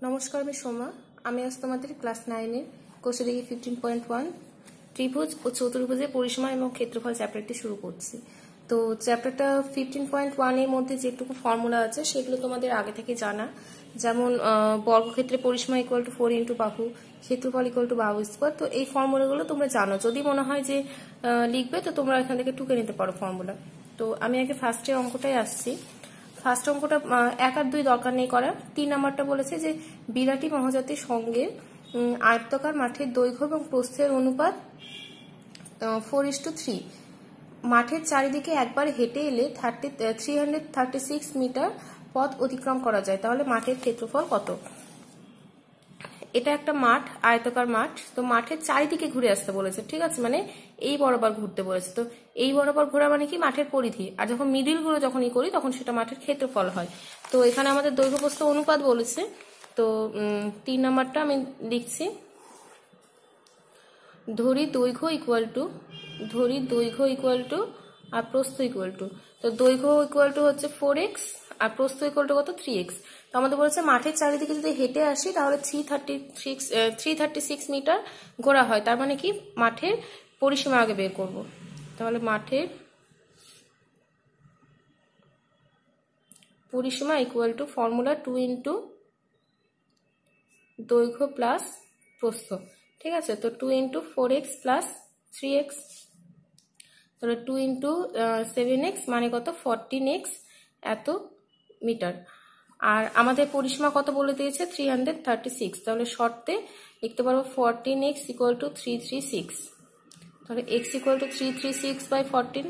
নমস্কার, আমি সোমা। আমি আজ তোমাদের ক্লাস 9-এর কোর্সে 15.1 ত্রিভুজ ও চতুর্ভুজের পরিসীমা এবং ক্ষেত্রফল চ্যাপ্টারটি শুরু করছি। তো চ্যাপ্টারটা 15.1 এর মধ্যে যেটুকু ফর্মুলা আছে সেগুলো তোমাদের আগে থেকে জানা, যেমন বর্গক্ষেত্রের পরিসীমা ইকুয়াল টু 4 ইন্টু বাহু, ক্ষেত্রফল ইকুয়াল টু বাহু স্কোয়ার। তো এই ফর্মুলাগুলো তোমরা জানো, যদি মনে হয় যে লিখবে তো তোমরা এখান থেকে টুকে নিতে পারো ফর্মুলা। তো আমি আগে ফার্স্টে অঙ্কটাই আসছি। ফার্স্ট অঙ্কটা 1 আর 2 দরকার নেই করার। 3 নাম্বারটা বলেছে যে বিরাটি মহাজাতির সঙ্গে আয়তাকার মাঠের দৈর্ঘ্য এবং প্রস্থের অনুপাত 4:3। মাঠের চারিদিকে একবার হেঁটে এলে 336 মিটার পথ অতিক্রম করা যায়, তাহলে মাঠের ক্ষেত্রফল কত? এটা একটা মাঠ, আয়তাকার মাঠ। তো মাঠের চারিদিকে ঘুরে আসতে বলেছে, ঠিক আছে, মানে এই বরাবর ঘুরতে বলেছে। তো এই বরাবর ঘোরা মানে কি? মাঠের পরিধি। আর যখন মিডিল গুলো যখনই করি তখন সেটা মাঠের ক্ষেত্রফল হয়। তো এখানে আমাদের দৈর্ঘ্য প্রস্থ অনুপাত বলেছে। তো 3 নাম্বারটা আমি লিখছি, ধরি দৈর্ঘ্য ইকুয়াল টু আর প্রস্থ ইকুয়াল টু। তো দৈর্ঘ্য ইকুয়াল টু হচ্ছে 4x আর প্রস্থ ইকুয়াল টু কত? 3x। তো আমাদের বলেছে মাঠের চারিদিকে যদি হেঁটে আসি তাহলে 336 মিটার ঘোরা হয়। তার মানে কি? মাঠের পরিসীমা আগে বের করব। তাহলে মাঠের পরিসীমা ইকুয়াল টু ফর্মুলা 2 ইন্টু দৈর্ঘ্য প্লাস প্রস্থ, ঠিক আছে। তো 2 ইন্টু 4x প্লাস 3x, তাহলে 2 ইন্টু 7x মানে কত? 14x এত মিটার। আর আমাদের পরিসীমা কত বলে দিয়েছে? 336। তাহলে শর্তে লিখতে পারবো 14x ইকুয়াল টু 336। তাহলে x equal to 336 by 14,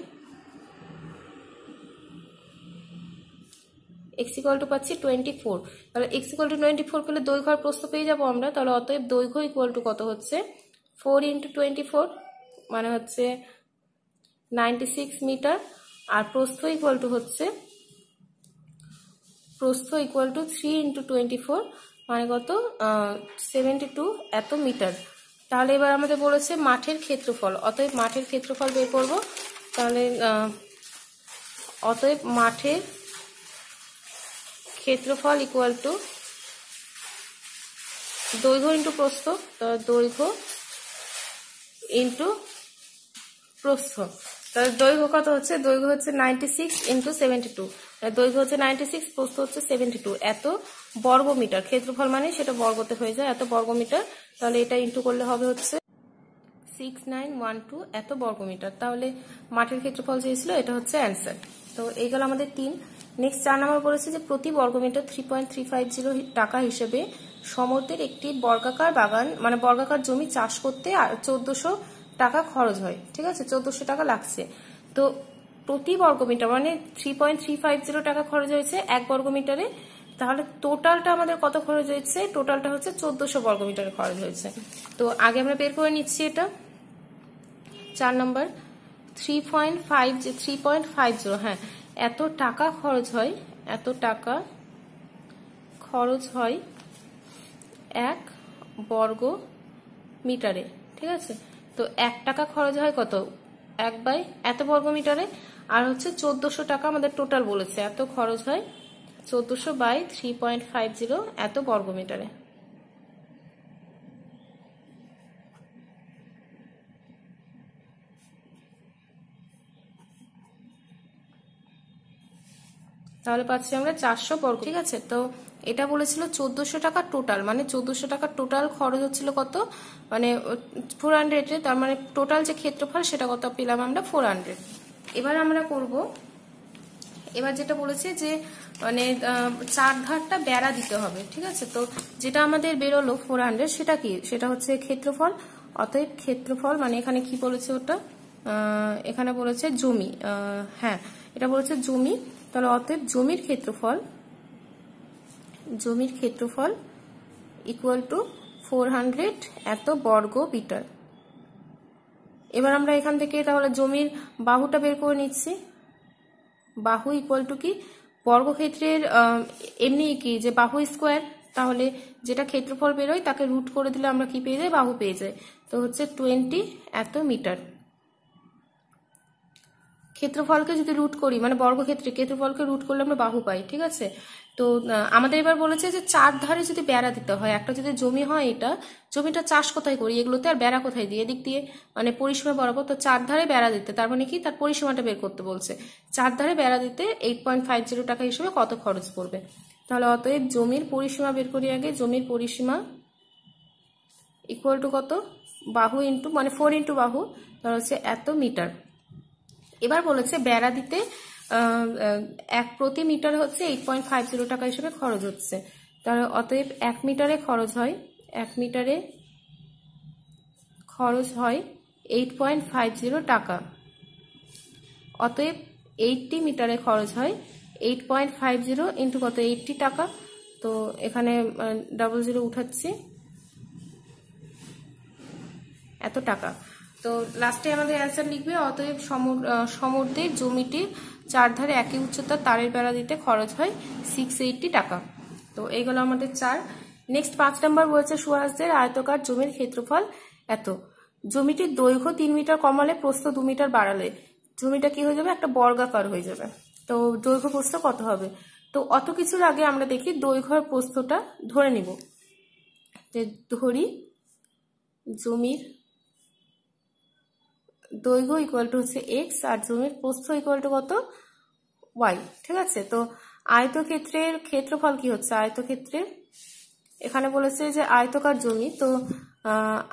x equal to পাচ্ছি 24। তাহলে x ইকুয়াল টু 24 পেলে দৈর্ঘ্য আর প্রস্থ পেয়ে যাবো আমরা। তাহলে অতএব দৈর্ঘ্য ইকুয়াল টু কত হচ্ছে? 4 ইন্টু 24 মানে হচ্ছে 96 মিটার। আর প্রস্থ ইকুয়াল টু 3 ইন্টু 24 মানে কত? 72 এত মিটার। তাহলে এবার আমাদের বলেছে মাঠের ক্ষেত্রফল, অতএব মাঠের ক্ষেত্রফল বের করব। তাহলে অতএব মাঠের ক্ষেত্রফল ইকুয়াল টু দৈর্ঘ্য ইন্টু প্রস্থ, দৈর্ঘ্য ইন্টু প্রস্থ। তাহলে দৈর্ঘ্য কত হচ্ছে? দৈর্ঘ্য হচ্ছে 96 ইন্টু 72। দৈর্ঘ্য হচ্ছে 96, প্রস্থ হচ্ছে 72 এত বর্গ মিটার। ক্ষেত্রফল মানে সেটা বর্গতে হয়ে যায়, এত বর্গ মিটার। তাহলে এটা ইন্টু করলে হবে হচ্ছে 6912 এত বর্গ মিটার। তাহলে মাঠের ক্ষেত্রফল চেয়েছিল, এটা হচ্ছে অ্যান্সার। তো এই গেল আমাদের 3। নেক্সট 4 নাম্বার বলেছে যে প্রতি বর্গমিটার 3.350 টাকা হিসেবে সমুদ্রের একটি বর্গাকার বাগান মানে বর্গাকার জমি চাষ করতে 1400 টাকা খরচ হয়, ঠিক আছে, 1400 টাকা লাগছে। তো প্রতি বর্গমিটার মানে 3.350 টাকা খরচ হয়েছে 1 বর্গমিটারে। তাহলে টোটালটা আমাদের কত খরচ হয়েছে? টোটালটা হচ্ছে 1400 বর্গমিটারে খরচ হয়েছে। তো আগে আমরা বের করে নিচ্ছি এটা। 4 নম্বর 3.50, হ্যাঁ, এত টাকা খরচ হয় 1 বর্গ মিটারে, ঠিক আছে। তো 1 টাকা খরচ হয় কত? 1 বাই এত বর্গ মিটারে। আর হচ্ছে 1400 টাকা আমাদের টোটাল বলেছে, এত খরচ হয় 1400 বাই 3.50 এত বর্গ মিটারে। তাহলে পাচ্ছি আমরা 400 বর্গ, ঠিক আছে। তো এটা বলেছিল 1400 টাকা টোটাল, মানে 1400 টাকা টোটাল খরচ হচ্ছিল কত? মানে 400, তার মানে টোটাল যে ক্ষেত্রফল সেটা কত পেলাম আমরা? 400। এবার আমরা করব, এবার যেটা বলেছে যে মানে 4 ধারটা বেড়া দিতে হবে, ঠিক আছে। তো যেটা আমাদের বেরোলো 400, সেটা কি? সেটা হচ্ছে ক্ষেত্রফল। অতএব ক্ষেত্রফল মানে এখানে কি বলেছে? ওটা এখানে বলেছে জমি, হ্যাঁ এটা বলেছে জমি। তাহলে অতএব জমির ক্ষেত্রফল ইকুয়াল টু 400 এত বর্গ মিটার। এবার আমরা এখান থেকে তাহলে জমির বাহুটা বের করে নিচ্ছি। বাহু ইকুয়াল টু কি? বর্গক্ষেত্রের এমনি কি যে বাহু স্কোয়ার, তাহলে যেটা ক্ষেত্রফল বেরোয় তাকে রুট করে দিলে আমরা কি পেয়ে যাই? বাহু পেয়ে যাই। তো হচ্ছে 20 এত মিটার। ক্ষেত্রফলকে যদি রুট করি মানে বর্গক্ষেত্রে ক্ষেত্রফলকে রুট করলে আমরা বাহু পাই, ঠিক আছে। তো আমাদের এবার বলেছে যে চার ধারে যদি বেড়া দিতে হয়, একটা যদি জমি হয়, এটা জমিটা চাষ কোথায় করি এগুলোতে, আর বেড়া কোথায় দিই, এদিক দিয়ে মানে পরিসীমা বরাবর, তো চার ধারে বেড়া দিতে, তার মানে কি তার পরিসীমাটা বের করতে বলছে। চার ধারে বেড়া দিতে 8.50 টাকা হিসেবে কত খরচ পড়বে। তাহলে অতএব জমির পরিসীমা বের করি আগে। জমির পরিসীমা ইকুয়াল টু কত, বাহু ইন্টু মানে 4 ইন্টু বাহু, তাহলে হচ্ছে এত মিটার। এবার বলেছে বেড়া দিতে এক প্রতি মিটার হচ্ছে 8.50 টাকা হিসেবে খরচ হচ্ছে। তাহলে অতএব 1 মিটারে খরচ হয় 8.50 টাকা। অতএব 80 মিটারে খরচ হয় 8.50 ইন্টু কত 80 টাকা। তো এখানে 00 উঠাচ্ছি, এত টাকা। তো লাস্টে আমাদের অ্যান্সার লিখবে অতএব সমুদ্রের জমিটির চারধারে একই উচ্চতার তারের বেড়া দিতে খরচ হয় 680 টাকা। তো এইগুলো আমাদের 4। নেক্সট 5 নম্বর বলছে সুহাসদের আয়তকার জমির ক্ষেত্রফল এত। জমিটির দৈর্ঘ্য 3 মিটার কমালে প্রস্থ 2 মিটার বাড়ালে জমিটা কি হয়ে যাবে, একটা বর্গাকার হয়ে যাবে। তো দৈর্ঘ্য প্রস্থ কত হবে। তো অত কিছুর আগে আমরা দেখি দৈর্ঘ্য আর প্রস্থটা ধরে নিব। যে ধরি জমির দৈর্ঘ্য ইকুয়াল টু হচ্ছে এক্স আর জমির প্রস্থ ইকুয়াল টু কত, ওয়াই, ঠিক আছে। তো আয়তক্ষেত্রের ক্ষেত্রফল কি হচ্ছে, আয়তক্ষেত্রের এখানে বলেছে যে আয়তকার জমি, তো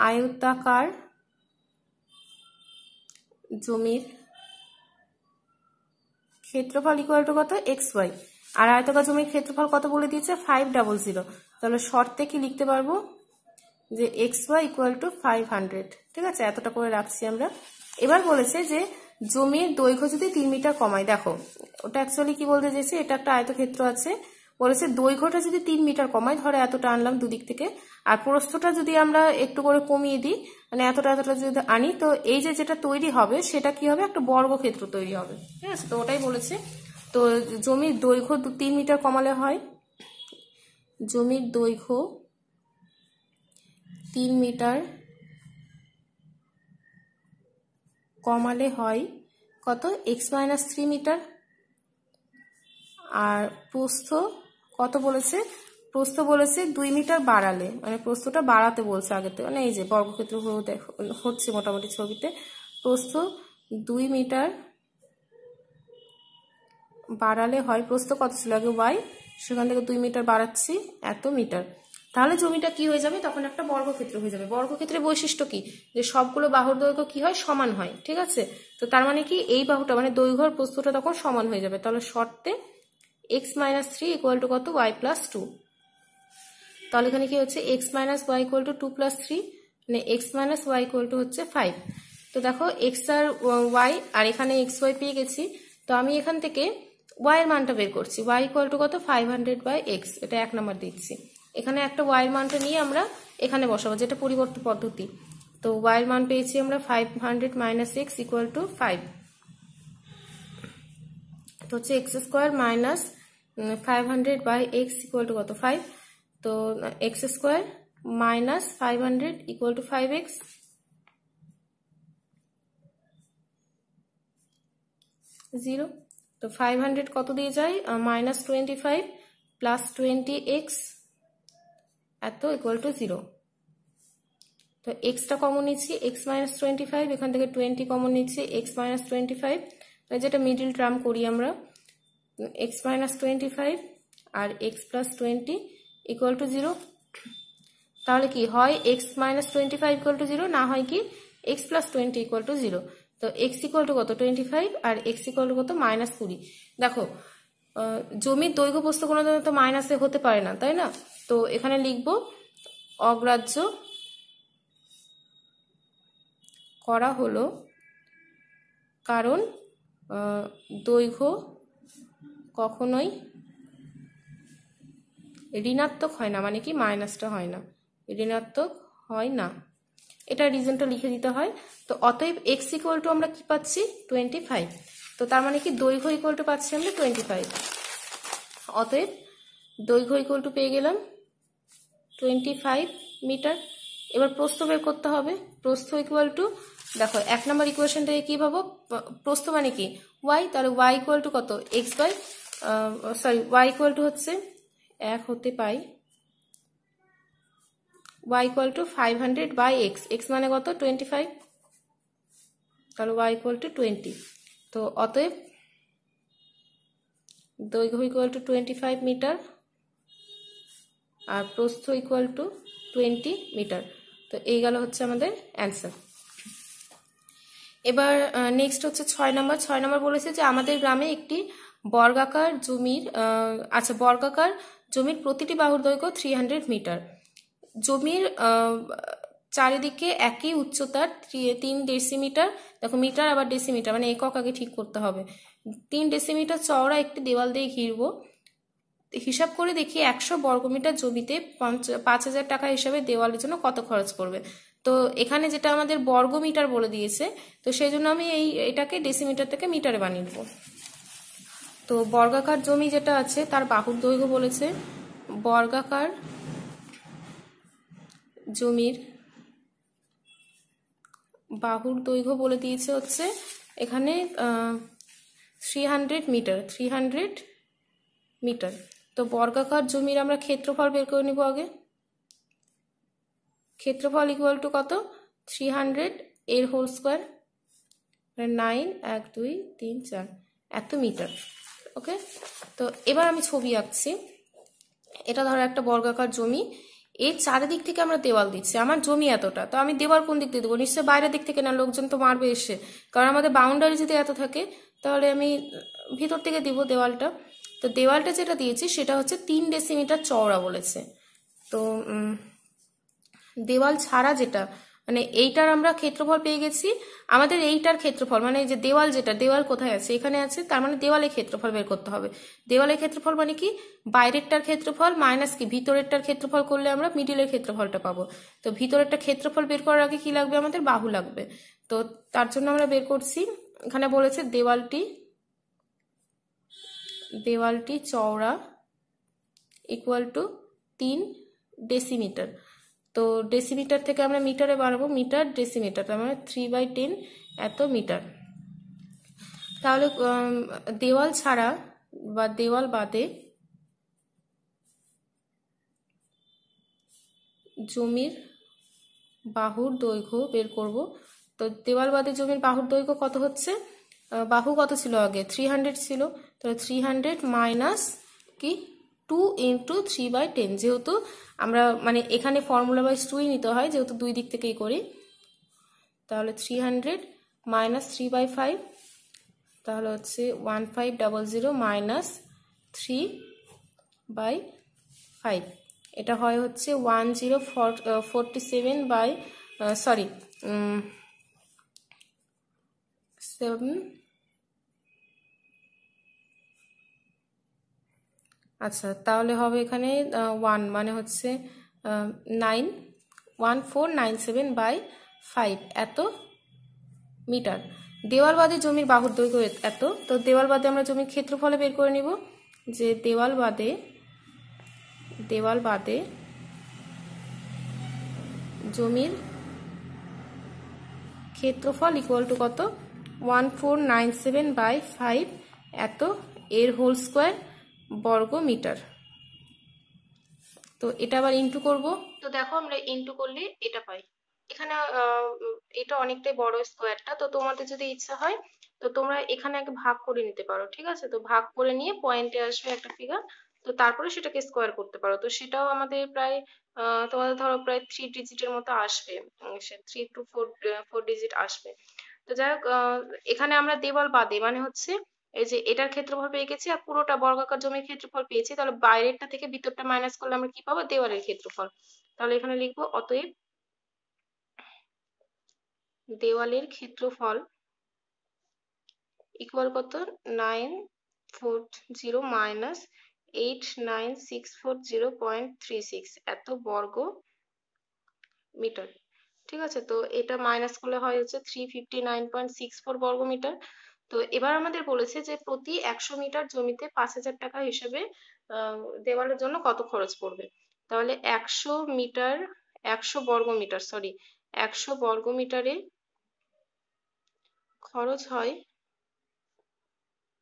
আয়তাকার জমির ক্ষেত্রফল ইকুয়াল টু কত, এক্স ওয়াই। আর আয়তকার জমির ক্ষেত্রফল কত বলে দিয়েছে, 500। তাহলে শর্তে কি লিখতে পারবো যে এক্স ওয়াই ইকুয়াল টু 500, ঠিক আছে। এতটা করে রাখছি আমরা। এবার বলেছে যে জমির দৈর্ঘ্য যদি 3 মিটার কমায়, দেখো ওটা অ্যাকচুয়ালি কি বলতে চাইছে, এটা একটা আয়তক্ষেত্র আছে, বলেছে দৈর্ঘ্যটা যদি 3 মিটার কমায়, ধরো এতটা আনলাম দুদিক থেকে, আর প্রস্থটা যদি আমরা একটু করে কমিয়ে দিই, মানে এতটা যদি আনি, তো এই যে যেটা তৈরি হবে সেটা কি হবে, একটা বর্গক্ষেত্র তৈরি হবে, ঠিক আছে। তো ওটাই বলেছে। তো জমির দৈর্ঘ্য 3 মিটার কমালে হয়, জমির দৈর্ঘ্য 3 মিটার কমালে হয় কত, x-3 মিটার। আর প্রস্থ কত বলেছে, প্রস্থ বলেছে 2 মিটার বাড়ালে, মানে প্রস্থটা বাড়াতে বলছে আগেতে, মানে এই যে বর্গক্ষেত্র হচ্ছে মোটামুটি ছবিতে, প্রস্থ 2 মিটার বাড়ালে হয়, প্রস্থ কত ছিল আগে y, সেখান থেকে 2 মিটার বাড়াচ্ছি এত মিটার। তাহলে জমিটা কি হয়ে যাবে, তখন একটা বর্গক্ষেত্র হয়ে যাবে। বর্গক্ষেত্রের বৈশিষ্ট্য কি, যে সবগুলো বাহুর দৈর্ঘ্য কি হয়, সমান হয়, ঠিক আছে। তো তার মানে কি এই বাহুটা মানে দৈর্ঘ্য আর প্রস্থটা তখন সমান হয়ে যাবে। তাহলে শর্তে x-3 ইকুয়াল টু কত, y+2। তাহলে এখানে কি হচ্ছে, x-y ইকুয়াল টু 2+3, মানে x-y ইকুয়াল টু হচ্ছে 5। তো দেখো x আর y, আর এখানে xy পেয়ে গেছি। তো আমি এখান থেকে y এর মানটা বের করছি, y ইকুয়াল টু কত, 500/x, এটা 1 নাম্বার দিচ্ছি। এখানে একটা y এর মানটা নিয়ে আমরা এখানে বসাবো, যেটা পরিবর্তন পদ্ধতি। তো y এর মান পেয়েছি আমরা 500 - x ইকুয়াল টু 5। তো হচ্ছে x² - 500/x ইকুয়াল টু কত, 5। তো x² - 500 equal to 5x। Zero. তো 500 কত দিয়ে যায়, -25 প্লাস 20x এত ইকুয়াল টু 0। তো এক্সটা কমন নিচ্ছি, x-25, এখান থেকে 20 কমন নিচ্ছি, x-25, যেটা মিডিল টার্ম করি আমরা, x-25 R x+20 equal to 0। তাহলে কি হয়, x-25 ইকুয়াল টু 0, না হয় কি x+20 ইকুয়াল টু 0। তো x ইকুয়াল টু কত, 25, আর x ইকুয়াল টু কত, -20। দেখো জমির দৈর্ঘ্য প্রস্থ কোনো তো মাইনাসে হতে পারে না, তাই না। তো এখানে লিখবো অগ্রাহ্য করা হলো কারণ দৈর্ঘ্য কখনোই ঋণাত্মক হয় না, মানে কি মাইনাসটা হয় না, ঋণাত্মক হয় না, এটা রিজনটা লিখে দিতে হয়। তো অতএব x ইকুয়াল টু আমরা কি পাচ্ছি, 25। তো তার মানে কি দৈর্ঘ্য ইকুয়াল টু পাচ্ছি আমরা 25। অতএব দৈর্ঘ্য ইকুয়াল টু পেয়ে গেলাম 25 মিটার। এবার প্রস্থ বের করতে হবে, প্রস্থ ইকুয়াল টু দেখো 1 নম্বর ইকুয়েশনটাকে কি ভাবো, প্রস্থ মানে কি y, তাহলে y ইকুয়াল টু কত x by y equal to হচ্ছে 1 হতে পাই y equal to 500 by x মানে কত 25, তাহলে y ইকুয়াল টু 20। তো অতএব দৈর্ঘ্য ইকুয়াল টু 25 মিটার আর প্রস্থ ইকুয়াল টু 20 মিটার। তো এই গেল হচ্ছে আমাদের অ্যান্সার। এবার নেক্সট হচ্ছে 6 নম্বর বলেছে যে আমাদের গ্রামে একটি বর্গাকার জমির প্রতিটি বাহুর দৈর্ঘ্য 300 মিটার। জমির চারিদিকে একই উচ্চতার 3 ডেসিমিটার, দেখো মিটার আবার ডেসিমিটার মানে একক আগে ঠিক করতে হবে, 3 ডেসিমিটার চওড়া একটি দেওয়াল দিয়ে ঘিরবো। হিসাব করে দেখি 100 বর্গমিটার জমিতে 5,000 টাকা হিসাবে দেওয়ালের জন্য কত খরচ পড়বে। তো এখানে যেটা আমাদের বর্গমিটার বলে দিয়েছে, তো সেই জন্য আমি এটাকে ডেসিমিটার থেকে মিটারে বানিয়ে দেবো। তো বর্গাকার জমি যেটা আছে তার বাহুর দৈর্ঘ্য বলেছে, বর্গাকার জমির বাহুর দৈর্ঘ্য বলে দিয়েছে হচ্ছে এখানে 300 মিটার। তো বর্গাকার জমির আমরা ক্ষেত্রফল বের করে নিব আগে। ক্ষেত্রফল ইকুয়াল টু কত 300 এর হোল স্কোয়ার, 9 1 2 3 4 এত মিটার। ওকে, তো এবার আমি ছবি আঁকছি। এটা ধরো একটা বর্গাকার জমি, এর চারিদিক থেকে আমরা দেওয়াল দিচ্ছি। আমার জমি এতটা, তো আমি দেওয়াল কোন দিক দিয়ে দেবো, নিশ্চয়ই বাইরের দিক থেকে না, লোকজন তো মারবে এসে, কারণ আমাদের বাউন্ডারি যদি এত থাকে তাহলে আমি ভিতর থেকে দিব দেওয়ালটা। তো দেওয়ালটা যেটা দিয়েছি সেটা হচ্ছে 3 ডেসিমিটার চওড়া বলেছে। তো দেওয়াল ছাড়া যেটা মানে এইটার আমরা ক্ষেত্রফল পেয়ে গেছি, আমাদের এইটার ক্ষেত্রফল মানে যে দেওয়াল যেটা, দেওয়াল কোথায় আছে এখানে আছে, তার মানে দেওয়ালের ক্ষেত্রফল বের করতে হবে। দেওয়ালের ক্ষেত্রফল মানে কি বাইরেরটার ক্ষেত্রফল মাইনাস কি ভিতরেরটার ক্ষেত্রফল করলে আমরা মিডিলের ক্ষেত্রফলটা পাবো। তো ভিতরেরটা ক্ষেত্রফল বের করার আগে কি লাগবে, আমাদের বাহু লাগবে। তো তার জন্য আমরা বের করছি, এখানে বলেছে দেওয়ালটি চওড়া ইকুয়াল টু 3 ডেসিমিটার। তো ডেসিমিটার থেকে আমরা মিটারে বানাবো, মিটার ডেসিমিটার, তার মানে 3/10 এত মিটার। তাহলে দেওয়াল ছাড়া বা দেওয়াল বাদে জমির বাহুর দৈর্ঘ্য বের করব। তো দেওয়াল বাদে জমির বাহুর দৈর্ঘ্য কত হচ্ছে, বাহু কত ছিল আগে 300 ছিল, তাহলে 300 মাইনাস কি 2 ইন্টু 3/10, যেহেতু আমরা মানে এখানে ফর্মুলা ওয়াইজ 2ই নিতে হয় যেহেতু দুই দিক থেকেই করি। তাহলে 300 মাইনাস 3/5, তাহলে হচ্ছে 1500 মাইনাস 3/5, এটা হয় হচ্ছে 1047 বাই 7, আচ্ছা তাহলে হবে এখানে 1 মানে হচ্ছে 1497/5 এত মিটার। দেওয়াল বাদে জমির বাহুর দৈর্ঘ্য এত। তো দেওয়াল বাদে আমরা জমির ক্ষেত্রফলে বের করে নিব যে দেওয়াল বাদে জমির ক্ষেত্রফল ইকুয়াল টু কত 1497/5 এত এর হোল স্কোয়ার বর্গ মিটার। তো এটা আবার ইন্টু করব, তো দেখো আমরা ইন্টু করলে এটা পাই। এখানে এটা অনেকটাই বড় স্কোয়ারটা, তো তোমাদের যদি ইচ্ছা হয় তো তোমরা এখানে আগে ভাগ করে নিতে পারো, ঠিক আছে। তো ভাগ করে নিয়ে পয়েন্টে আসবে একটা ফিগার, তো তারপরে সেটাকে স্কোয়ার করতে পারো। তো সেটাও আমাদের প্রায় তোমাদের ধরো প্রায় 3 ডিজিটের মতো আসবে, 3 to 4 ডিজিট আসবে। তো যাই হোক, এখানে আমরা দেওয়াল বাদে মানে হচ্ছে এই যে এটার ক্ষেত্রফল পেয়ে গেছি আর পুরোটা বর্গাকার জমির ক্ষেত্রফল পেয়েছি, তাহলে বাইরেরটা থেকে ভিতরটা মাইনাস করলে আমরা কি পাবো, দেওয়ালের ক্ষেত্রফল। তাহলে এখানে লিখবো অতএব দেওয়ালের ক্ষেত্রফল ইকুয়াল কত 940 মাইনাস 89640.36 এত বর্গ মিটার, ঠিক আছে। তো এটা মাইনাস করলে হয় হচ্ছে 359.64 বর্গ মিটার। তো এবার আমাদের বলেছে যে প্রতি 100 মিটার জমিতে 5,000 টাকা হিসেবে দেওয়ালের জন্য কত খরচ পড়বে। তাহলে 100 বর্গ মিটারে খরচ হয়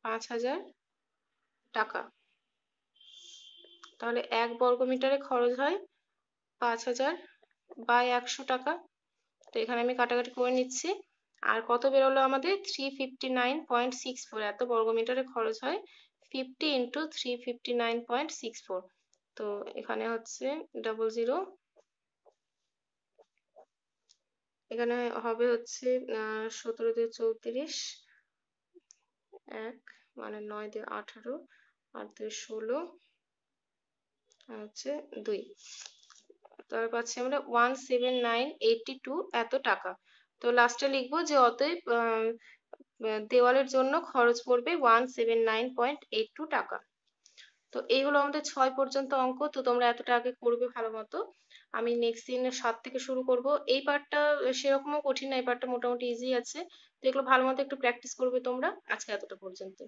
5,000 টাকা। তাহলে 1 বর্গমিটারে খরচ হয় 5,000 বাই 100 টাকা। তো এখানে আমি কাটাকাটি করে নিচ্ছি। আর কত বেরোলো আমাদের? 359.64। এত বর্গমিটারে খরচ হয় 50 ইন্টু 359.64। তো এখানে হচ্ছে 00, এখানে হবে হচ্ছে 17 দিয়ে 34, 1 মানে 9 দিয়ে 18, 8 দিয়ে 16, হচ্ছে 2। তারপর পাচ্ছি আমরা 17982 এত টাকা। তো লাস্টে লিখবো যে অতএব দেওয়ালের জন্য খরচ পড়বে 179.82 টাকা। তো এই হলো আমাদের 6 পর্যন্ত অঙ্ক। তো তোমরা এতটা আগে করবে ভালো মতো। আমি নেক্সট দিন 7 থেকে শুরু করব। এই পার্টটা সেরকমও কঠিন না, এই পার্টটা মোটামুটি ইজি আছে। তো এগুলো ভালো মতো একটু প্র্যাকটিস করবে তোমরা। আজকে এতটা পর্যন্ত।